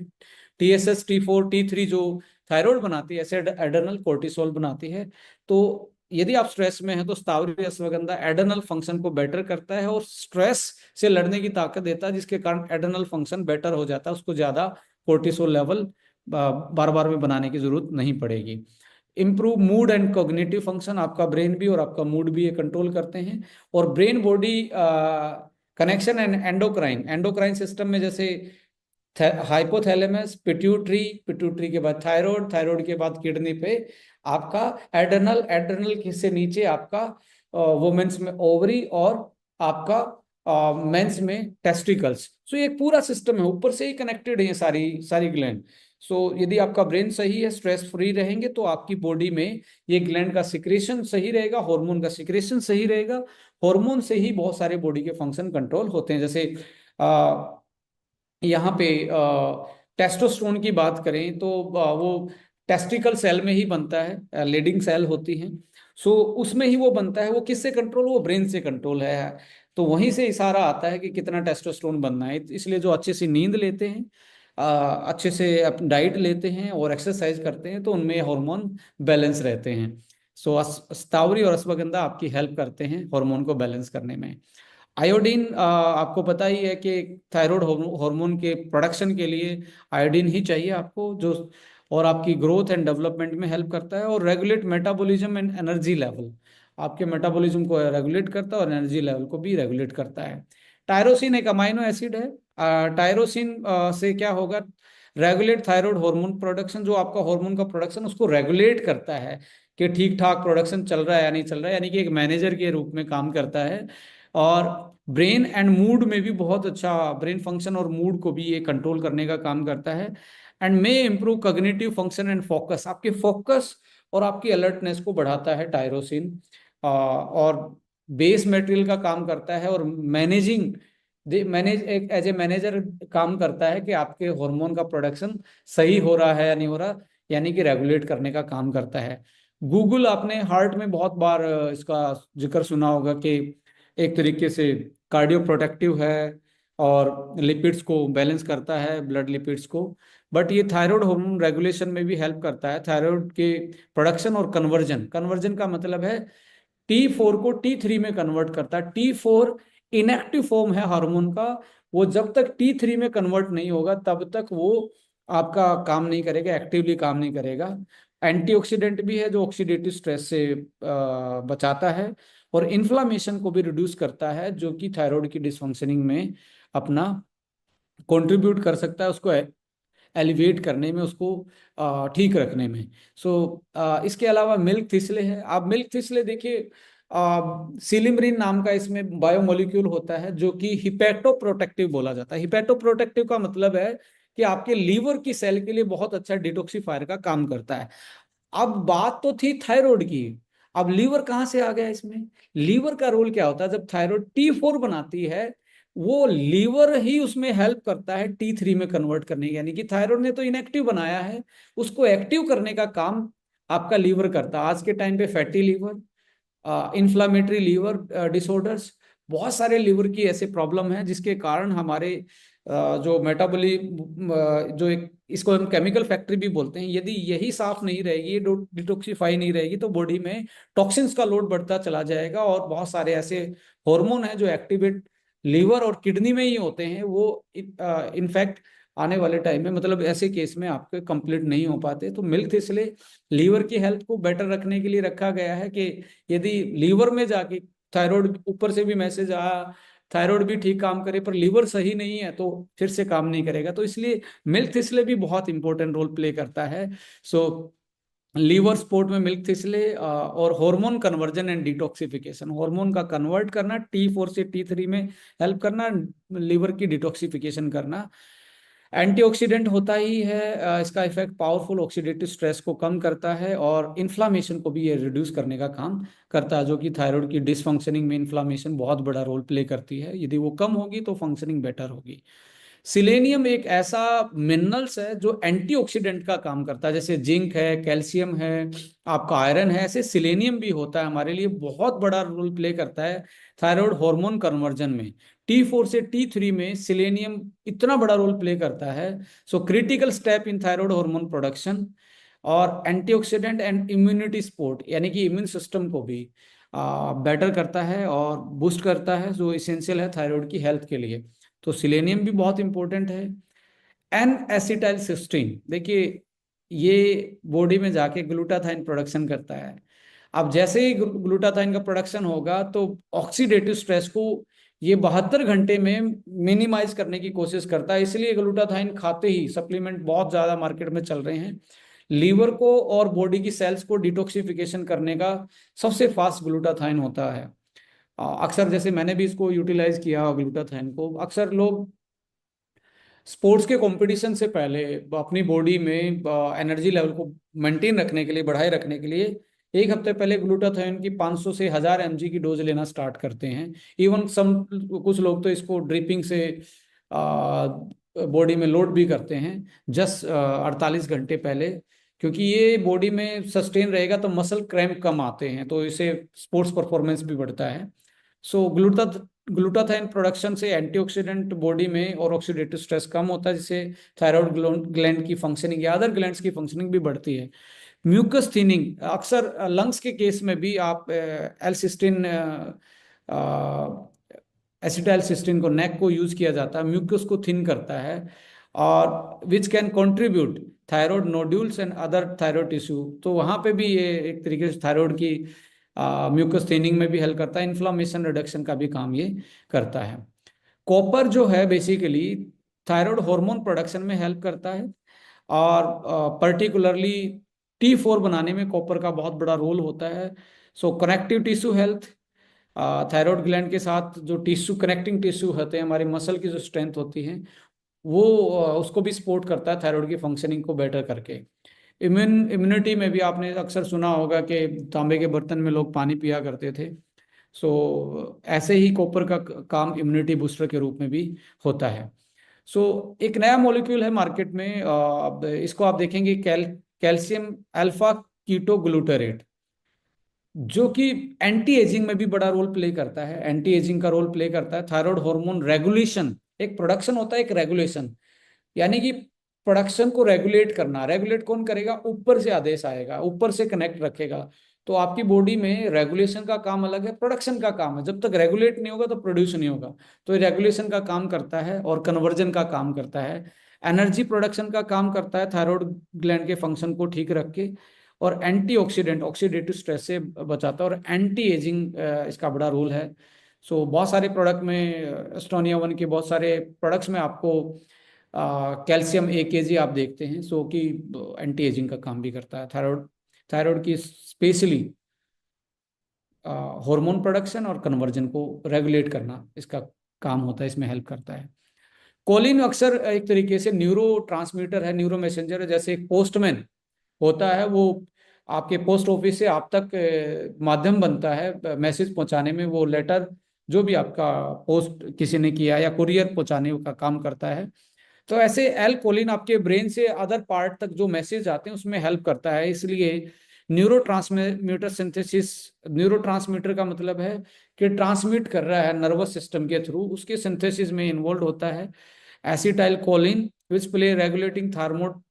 TSS, T4, T3 जो थायराइड बनाती है, ऐसे एड्रेनल कोर्टिसोल बनाती है। तो यदि आप स्ट्रेस में हैं तो स्थावरी अश्वगंधा एड्रेनल फंक्शन को बेटर करता है और स्ट्रेस से लड़ने की ताकत देता है, जिसके कारण एड्रेनल फंक्शन बेटर हो जाता है, उसको ज्यादा कोर्टिसोल लेवल बार बार में बनाने की जरूरत नहीं पड़ेगी। Improve mood and cognitive function, आपका ब्रेन भी और आपका मूड भी ये कंट्रोल करते हैं। और brain body connection and endocrine, endocrine system में जैसे हाइपोथैलेमस, पिट्यूटरी, पिट्यूटरी के बाद थायराइड, थायराइड के बाद किडनी पे आपका एड्रेनल, एड्रेनल से नीचे आपका वुमेन्स में ओवरी, और आपका मेंस में टेस्टिकल्स। सो ये एक पूरा सिस्टम है, ऊपर से ही कनेक्टेड है ये सारी सारी ग्लैंड। सो यदि आपका ब्रेन सही है, स्ट्रेस फ्री रहेंगे, तो आपकी बॉडी में ये ग्लैंड का सिक्रेशन सही रहेगा, हार्मोन का सिक्रेशन सही रहेगा। हार्मोन से ही बहुत सारे बॉडी के फंक्शन कंट्रोल होते हैं। जैसे यहाँ पे टेस्टोस्टेरोन की बात करें तो वो टेस्टिकल सेल में ही बनता है, लीडिंग सेल होती है। सो उसमें ही वो बनता है। वो किससे कंट्रोल, वो ब्रेन से कंट्रोल है। तो वहीं से इशारा आता है कि कितना टेस्टोस्टेरोन बनना है। इसलिए जो अच्छे से नींद लेते हैं, अच्छे से डाइट लेते हैं और एक्सरसाइज करते हैं, तो उनमें हार्मोन बैलेंस रहते हैं। सो स्तावरी और अश्वगंधा आपकी हेल्प करते हैं हार्मोन को बैलेंस करने में। आयोडीन, आपको पता ही है कि थायराइड हार्मोन के प्रोडक्शन के लिए आयोडीन ही चाहिए आपको, जो और आपकी ग्रोथ एंड डेवलपमेंट में हेल्प करता है। और regulate metabolism and energy level, आपके मेटाबॉलिज्म को रेगुलेट करता है और एनर्जी लेवल को भी रेगुलेट करता है। टायरोसिन एक अमाइनो एसिड है। टायरोसिन से क्या होगा, रेगुलेट थायराइड हार्मोन प्रोडक्शन, जो आपका हार्मोन का प्रोडक्शन उसको रेगुलेट करता है कि ठीक ठाक प्रोडक्शन चल रहा है या नहीं चल रहा है, यानी कि एक मैनेजर के रूप में काम करता है। और ब्रेन एंड मूड में भी बहुत अच्छा, ब्रेन फंक्शन और मूड को भी ये कंट्रोल करने का काम करता है। And may improve cognitive function and focus, आपके फोकस और आपकी अलर्टनेस को बढ़ाता है टायरोसिन। और बेस मटेरियल का काम करता है और मैनेजिंग, मैनेज एक एज ए मैनेजर काम करता है कि आपके हार्मोन का प्रोडक्शन सही हो रहा है या नहीं हो रहा, यानी कि रेगुलेट करने का काम करता है। गूगल, आपने हार्ट में बहुत बार इसका जिक्र सुना होगा कि एक तरीके से कार्डियो प्रोटेक्टिव है और लिपिड्स को बैलेंस करता है, ब्लड लिपिड्स को। बट ये थायराइड हार्मोन रेगुलेशन में भी हेल्प करता है, थायराइड के प्रोडक्शन और कन्वर्जन, कन्वर्जन का मतलब है T4 को T3 में कन्वर्ट करता है। T4 इनएक्टिव फॉर्म है हार्मोन का, वो जब तक T3 में कन्वर्ट नहीं होगा तब तक वो आपका काम नहीं करेगा, एक्टिवली काम नहीं करेगा। एंटीऑक्सीडेंट भी है जो ऑक्सीडेटिव स्ट्रेस से बचाता है और इन्फ्लामेशन को भी रिड्यूस करता है, जो कि थायराइड की डिसफंक्शनिंग में अपना कंट्रीब्यूट कर सकता है, उसको एलिवेट करने में, उसको ठीक रखने में। सो इसके अलावा मिल्क थिसले है। आप मिल्क थिसले देखिए, सिलिमरिन नाम का इसमें बायोमोलिक्यूल होता है जो कि हिपैटो प्रोटेक्टिव बोला जाता है। हिपैटो प्रोटेक्टिव का मतलब है कि आपके लीवर की सेल के लिए बहुत अच्छा डिटॉक्सिफायर का काम करता है। अब बात तो थी थायराइड की, अब लीवर कहाँ से आ गया इसमें। लीवर का रोल क्या होता है, जब थायराइड T4 बनाती है, वो लीवर ही उसमें हेल्प करता है T3 में कन्वर्ट करने की, यानी कि थायराइड ने तो इनएक्टिव बनाया है, उसको एक्टिव करने का काम आपका लीवर करता है। आज के टाइम पे fatty liver, inflammatory liver disorders, बहुत सारे लीवर की ऐसे प्रॉब्लम है जिसके कारण हमारे जो मेटाबॉली, जो एक इसको हम केमिकल फैक्ट्री भी बोलते हैं, यदि यही साफ नहीं रहेगी, डिटॉक्सिफाई नहीं रहेगी, तो बॉडी में टॉक्सिन्स का लोड बढ़ता चला जाएगा। और बहुत सारे ऐसे हार्मोन हैं जो एक्टिवेट लीवर और किडनी में ही होते हैं, वो इनफैक्ट आने वाले टाइम में, मतलब ऐसे केस में आपके कंप्लीट नहीं हो पाते। तो मिल्क इसलिए लीवर की हेल्थ को बेटर रखने के लिए रखा गया है कि यदि लीवर में जाके थायराइड, ऊपर से भी मैसेज आया थायराइड भी ठीक काम करे पर लीवर सही नहीं है, तो फिर से काम नहीं करेगा। तो इसलिए मिल्क थिसले भी बहुत इंपॉर्टेंट रोल प्ले करता है। सो लीवर सपोर्ट में मिल्क थिस्ले, और hormone conversion and detoxification, hormone का कन्वर्ट करना, T4 से T3 में हेल्प करना, लीवर की डिटॉक्सिफिकेशन करना। एंटीऑक्सीडेंट होता ही है, इसका इफेक्ट पावरफुल ऑक्सीडेटिव स्ट्रेस को कम करता है और इन्फ्लामेशन को भी ये रिड्यूस करने का काम करता है, जो कि थायराइड की डिसफंक्शनिंग में इन्फ्लामेशन बहुत बड़ा रोल प्ले करती है। यदि वो कम होगी तो फंक्शनिंग बेटर होगी। सिलेनियम एक ऐसा मिनरल्स है जो एंटीऑक्सीडेंट का काम करता है, जैसे जिंक है, कैल्शियम है, आपका आयरन है, ऐसे सिलेनियम भी होता है, हमारे लिए बहुत बड़ा रोल प्ले करता है थायराइड हार्मोन कन्वर्जन में। T4 से T3 में सिलेनियम इतना बड़ा रोल प्ले करता है। So critical step in thyroid hormone production, और एंटीऑक्सीडेंट एंड इम्यूनिटी सपोर्ट, यानी कि इम्यून सिस्टम को भी बेटर करता है और बूस्ट करता है, जो इसेंशियल है थायराइड की हेल्थ के लिए। तो सिलेनियम भी बहुत इंपॉर्टेंट है। एन एसिटाइल सिस्टीन, देखिए ये बॉडी में जाके ग्लूटाथाइन प्रोडक्शन करता है। अब जैसे ही ग्लूटाथाइन का प्रोडक्शन होगा तो ऑक्सीडेटिव स्ट्रेस को ये 72 घंटे में मिनिमाइज करने की कोशिश करता है, इसलिए ग्लूटाथाइन खाते ही, सप्लीमेंट बहुत ज्यादा मार्केट में चल रहे हैं, लीवर को और बॉडी की सेल्स को डिटॉक्सिफिकेशन करने का सबसे फास्ट ग्लूटाथाइन होता है। अक्सर जैसे मैंने भी इसको यूटिलाइज किया ग्लूटाथाइन को, अक्सर लोग स्पोर्ट्स के कंपटीशन से पहले अपनी बॉडी में एनर्जी लेवल को मेंटेन रखने के लिए, बढ़ाए रखने के लिए, एक हफ्ते पहले ग्लूटाथाइन की 500 से 1000 mg की डोज लेना स्टार्ट करते हैं। इवन सम कुछ लोग तो इसको ड्रिपिंग से बॉडी में लोड भी करते हैं, जस्ट 48 घंटे पहले, क्योंकि ये बॉडी में सस्टेन रहेगा तो मसल क्रैम्प कम आते हैं, तो इससे स्पोर्ट्स परफॉर्मेंस भी बढ़ता है। सो ग्लूटाथाइन प्रोडक्शन से एंटीऑक्सीडेंट बॉडी में और ऑक्सीडेटिव स्ट्रेस कम होता है, जिससे थायराइड ग्लैंड की फंक्शनिंग या अदर ग्लैंड्स की फंक्शनिंग भी बढ़ती है। म्यूकस थिनिंग, अक्सर लंग्स के केस में भी आप एलसिस्टिन, एसिटाइल सिस्टीन को, नेक को यूज किया जाता है, म्यूकस को थिन करता है, और which can contribute thyroid nodules and other thyroid tissue, तो वहां पे भी ये एक तरीके से थायराइड की म्यूकस थिनिंग में भी हेल्प करता है, इन्फ्लामेशन रिडक्शन का भी काम ये करता है। कॉपर जो है बेसिकली थायराइड हार्मोन प्रोडक्शन में हेल्प करता है, और पर्टिकुलरली T4 बनाने में कॉपर का बहुत बड़ा रोल होता है। So connective tissue health, thyroid gland के साथ जो टिश्यू, कनेक्टिंग टिश्यू होते हैं, हमारे मसल की जो स्ट्रेंथ होती है, वो उसको भी सपोर्ट करता है थायराइड की फंक्शनिंग को बेटर करके। इम्यूनिटी में भी आपने अक्सर सुना होगा कि तांबे के बर्तन में लोग पानी पिया करते थे। सो ऐसे ही कॉपर का काम इम्यूनिटी बूस्टर के रूप में भी होता है। सो एक नया मॉलिक्यूल है मार्केट में, अब इसको आप देखेंगे, कैल्शियम अल्फा कीटो ग्लूटारेट, जो कि एंटी एजिंग में भी बड़ा रोल प्ले करता है, एंटी एजिंग का रोल प्ले करता है, थायराइड हार्मोन रेगुलेशन, एक प्रोडक्शन होता है, एक रेगुलेशन, यानी कि प्रोडक्शन को रेगुलेट करना। रेगुलेट कौन करेगा? ऊपर से आदेश आएगा, ऊपर से कनेक्ट रखेगा। तो आपकी बॉडी में रेगुलेशन का काम अलग है, प्रोडक्शन का काम है। जब तक रेगुलेट नहीं होगा तो प्रोड्यूस नहीं होगा। तो ये रेगुलेशन का काम करता है और कन्वर्जन का काम करता है, एनर्जी प्रोडक्शन का काम करता है, थायराइड ग्लैंड के फंक्शन को ठीक रख के, और एंटीऑक्सीडेंट, ऑक्सीडेटिव स्ट्रेस से बचाता है, और एंटी एजिंग इसका बड़ा रोल है। सो बहुत सारे प्रोडक्ट में, एस्टोनिया वन के बहुत सारे प्रोडक्ट्स में आपको कैल्शियम 1 kg आप देखते हैं, सो कि एंटी एजिंग का काम भी करता है। थायराइड थायराइड की स्पेशली हार्मोन प्रोडक्शन और कन्वर्जन को रेगुलेट करना इसका काम होता है, इसमें हेल्प करता है। कोलिन अक्सर एक तरीके से न्यूरो ट्रांसमीटर है, न्यूरो मैसेंजर है, जैसे एक पोस्टमैन होता है, वो आपके पोस्ट ऑफिस से आप तक माध्यम बनता है मैसेज पहुंचाने में। वो लेटर जो भी आपका पोस्ट किसी ने किया या कुरियर पहुंचाने का काम करता है। तो ऐसे एल कोलिन आपके ब्रेन से अदर पार्ट तक जो मैसेज आते हैं उसमें हेल्प करता है, इसलिए neuro transmitter synthesis, neuro transmitter का मतलब है कि ट्रांसमिट कर रहा है नर्वस सिस्टम के थ्रू, उसके सिंथेसिस में इन्वॉल्व होता है acetyl choline, which play regulating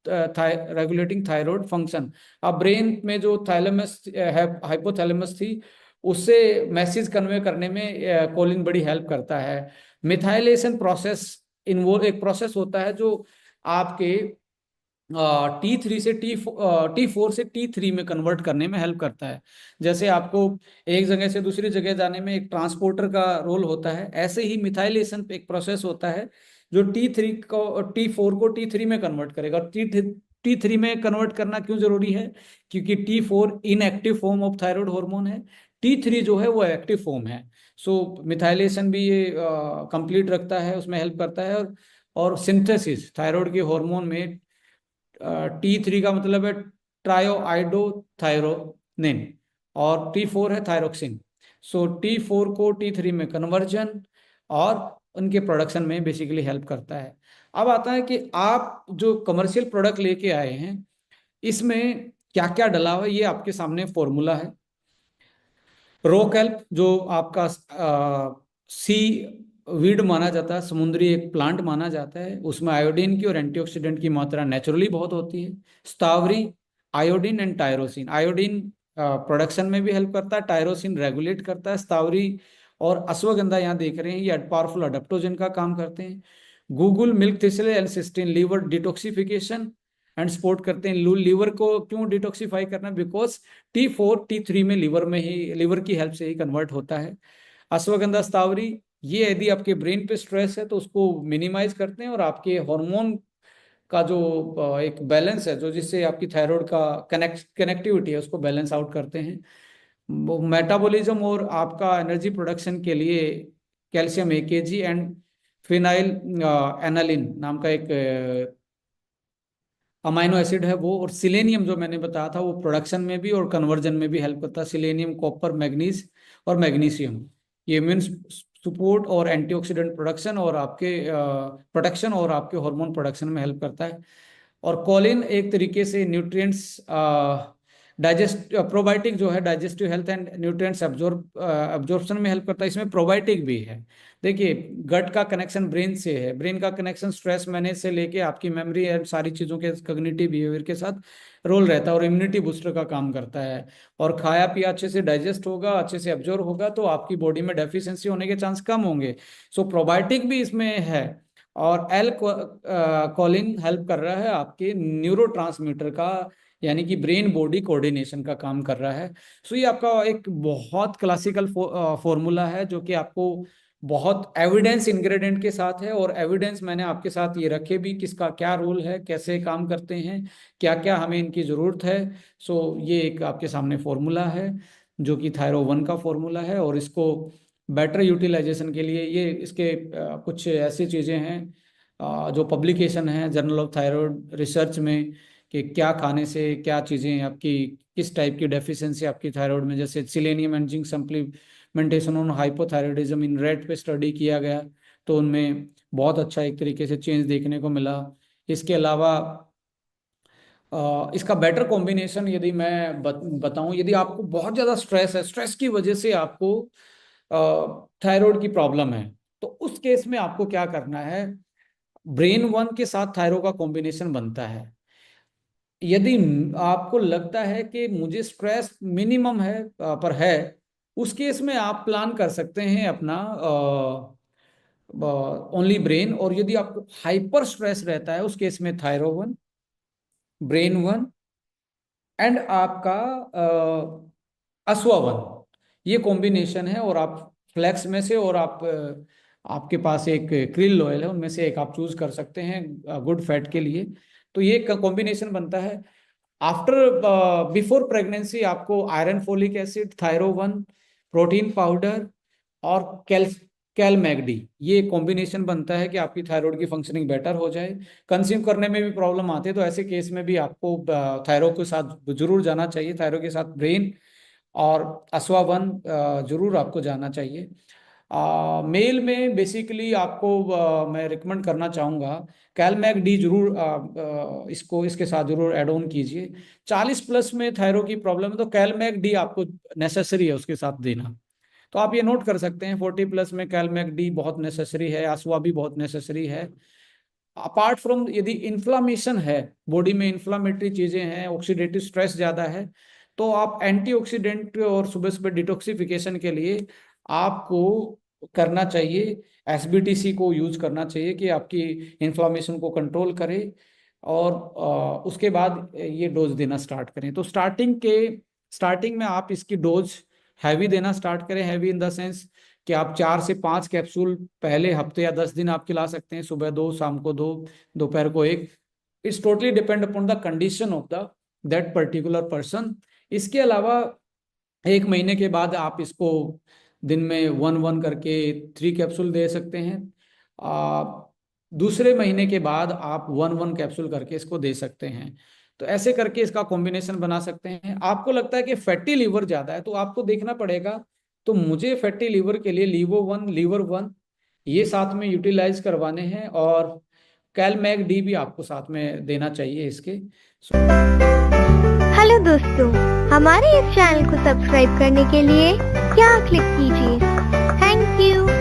regulating thyroid function. अब ब्रेन में जो थैलेमस है, हाइपोथैलेमस थी, उससे मैसेज कन्वे करने में कोलिन बड़ी हेल्प करता है। मिथाइलेशन प्रोसेस इन्वॉल्व, एक प्रोसेस होता है जो आपके T3 से T4 से T3 में कन्वर्ट करने में हेल्प करता है। जैसे आपको एक जगह से दूसरी जगह जाने में एक ट्रांसपोर्टर का रोल होता है, ऐसे ही मिथाइलेशन एक प्रोसेस होता है जो T4 को T3 में कन्वर्ट करेगा। T3 में कन्वर्ट करना क्यों जरूरी है? क्योंकि T4 inactive form of thyroid hormone है, T3 जो है वो एक्टिव फॉर्म है। सो मिथाइलेशन भी ये कंप्लीट रखता है, उसमें हेल्प करता है। और सिंथेसिस थायराइड के हार्मोन में T3 का मतलब है ट्रायो आइडोथायरोनिन, और T4 है थायरोक्सिन। सो T4 को T3 में कन्वर्जन और उनके प्रोडक्शन में बेसिकली हेल्प करता है। अब आता है कि आप जो कमर्शियल प्रोडक्ट लेके आए हैं इसमें क्या क्या डला हुआ है, ये आपके सामने फॉर्मूला है। रोकैल्प जो आपका सी वीड माना जाता है, समुद्री एक प्लांट माना जाता है, उसमें आयोडीन की और एंटीऑक्सीडेंट की मात्रा नेचुरली बहुत होती है। Strawberry, iodine and tyrosine. Iodine production में भी हेल्प करता है, टायरोसिन रेगुलेट करता है। स्टावरी और अश्वगंधा यहाँ देख रहे हैं, ये पावरफुल अडेप्टोजन का काम करते हैं। Guggul, milk thistle, L cysteine liver detoxification and support करते हैं। लीवर को क्यों डिटॉक्सिफाई करना? बिकॉज T4 T3 में लीवर की हेल्प से ही कन्वर्ट होता है। अश्वगंधा, स्तावरी, ये यदि आपके ब्रेन पे स्ट्रेस है तो उसको मिनिमाइज करते हैं और आपके हार्मोन का जो एक बैलेंस है, जो जिससे आपकी थायराइड का कनेक्टिविटी है उसको बैलेंस आउट करते हैं। वो मेटाबॉलिज्म और आपका एनर्जी प्रोडक्शन के लिए calcium AKG and phenyl aniline नाम का एक अमाइनो एसिड है वो। और सिलेनियम जो मैंने बताया था वो प्रोडक्शन में भी और कन्वर्जन में भी हेल्प करता है। सिलेनियम, कॉपर, मैग्नीज और मैग्नीशियम, ये इम्यून सपोर्ट और एंटीऑक्सीडेंट प्रोडक्शन और आपके प्रोटेक्शन और आपके हार्मोन प्रोडक्शन में हेल्प करता है। और कोलिन एक तरीके से न्यूट्रिएंट्स डाइजेस्ट प्रोबायोटिक जो है digestive health and nutrients absorption में हेल्प करता है। इसमें प्रोबायोटिक भी है। देखिए, गट का कनेक्शन ब्रेन से है, ब्रेन का कनेक्शन स्ट्रेस मैनेज से लेके आपकी मेमोरी एंड सारी चीज़ों के कॉग्निटिव बिहेवियर के साथ रोल रहता है और इम्यूनिटी बूस्टर का काम करता है। और खाया पिया अच्छे से डाइजेस्ट होगा, अच्छे से एब्जॉर्ब होगा तो आपकी बॉडी में डेफिशिएंसी होने के चांस कम होंगे। सो प्रोबायोटिक भी इसमें है। और एल कॉलिन हेल्प कर रहा है आपके न्यूरो का, यानी कि ब्रेन बॉडी कोऑर्डिनेशन का काम कर रहा है। सो ये आपका एक बहुत क्लासिकल फॉर्मूला है जो कि आपको बहुत एविडेंस इंग्रेडिएंट के साथ है। और एविडेंस मैंने आपके साथ ये रखे भी, किसका क्या रोल है, कैसे काम करते हैं, क्या क्या हमें इनकी ज़रूरत है। सो ये एक आपके सामने फॉर्मूला है जो कि थायरो 1 का फॉर्मूला है। और इसको बेटर यूटिलाइजेशन के लिए ये इसके कुछ ऐसी चीज़ें हैं जो पब्लिकेशन है जर्नल ऑफ थायराइड रिसर्च में, कि क्या खाने से क्या चीज़ें आपकी किस टाइप की डेफिशिएंसी आपकी थायराइड में, जैसे selenium and zinc supplementation on hypothyroidism in rate पे स्टडी किया गया तो उनमें बहुत अच्छा एक तरीके से चेंज देखने को मिला। इसके अलावा इसका बेटर कॉम्बिनेशन यदि मैं बताऊं, यदि आपको बहुत ज़्यादा स्ट्रेस है, स्ट्रेस की वजह से आपको थायराइड की प्रॉब्लम है, तो उस केस में आपको क्या करना है? ब्रेन 1 के साथ थायरो का कॉम्बिनेशन बनता है। यदि आपको लगता है कि मुझे स्ट्रेस मिनिमम है पर है, उस केस में आप प्लान कर सकते हैं अपना ओनली ब्रेन। और यदि आपको हाइपर स्ट्रेस रहता है उस केस में थायरो 1, ब्रेन 1 एंड आपका अश्वा 1, ये कॉम्बिनेशन है। और आप फ्लैक्स में से और आप आपके पास एक क्रिल ऑयल है, उनमें से एक आप चूज कर सकते हैं गुड फैट के लिए। तो ये कॉम्बिनेशन बनता है। आफ्टर बिफोर प्रेगनेंसी आपको iron, folic acid, thyro 1, protein powder और कैल मैगडी, ये कॉम्बिनेशन बनता है कि आपकी थायराइड की फंक्शनिंग बेटर हो जाए। कंज्यूम करने में भी प्रॉब्लम आती है तो ऐसे केस में भी आपको थायराइड के साथ जरूर जाना चाहिए, थायराइड के साथ ब्रेन और अश्वा 1 जरूर आपको जाना चाहिए। मेल में बेसिकली आपको मैं रिकमेंड करना चाहूँगा कैलमैक डी जरूर इसको इसके साथ जरूर ऐड ऑन कीजिए। 40+ में थायरो की प्रॉब्लम है तो कैलमैक डी आपको नेसेसरी है उसके साथ देना। तो आप ये नोट कर सकते हैं 40+ में कैलमैक डी बहुत नेसेसरी है, आसवा भी बहुत नेसेसरी है। अपार्ट फ्रॉम यदि इन्फ्लामेशन है, बॉडी में इन्फ्लामेटरी चीजें हैं, ऑक्सीडेटिव स्ट्रेस ज्यादा है, तो आप एंटीऑक्सीडेंट और सुबह सुबह डिटॉक्सिफिकेशन के लिए आपको करना चाहिए, SBTC को यूज करना चाहिए कि आपकी इन्फ्लामेशन को कंट्रोल करे। और उसके बाद ये डोज देना स्टार्ट करें। तो स्टार्टिंग में आप इसकी डोज हैवी देना स्टार्ट करें। हैवी इन द सेंस कि आप 4 से 5 कैप्सूल पहले हफ्ते या 10 दिन आप खिला सकते हैं, सुबह 2, शाम को 2, दोपहर को 1। It's totally depend upon the condition of the that particular person. इसके अलावा 1 महीने के बाद आप इसको दिन में 1-1 करके 3 कैप्सूल दे सकते हैं। दूसरे महीने के बाद आप 1-1 कैप्सूल करके इसको दे सकते हैं। तो ऐसे करके इसका कॉम्बिनेशन बना सकते हैं। आपको लगता है कि फैटी लीवर ज्यादा है तो आपको देखना पड़ेगा, तो मुझे फैटी लीवर के लिए लीवो 1, लीवर 1 ये साथ में यूटिलाइज करवाने हैं, और कैलमैग डी भी आपको साथ में देना चाहिए इसके। हेलो दोस्तों, हमारे इस चैनल को सब्सक्राइब करने के लिए यहाँ क्लिक कीजिए। Thank you.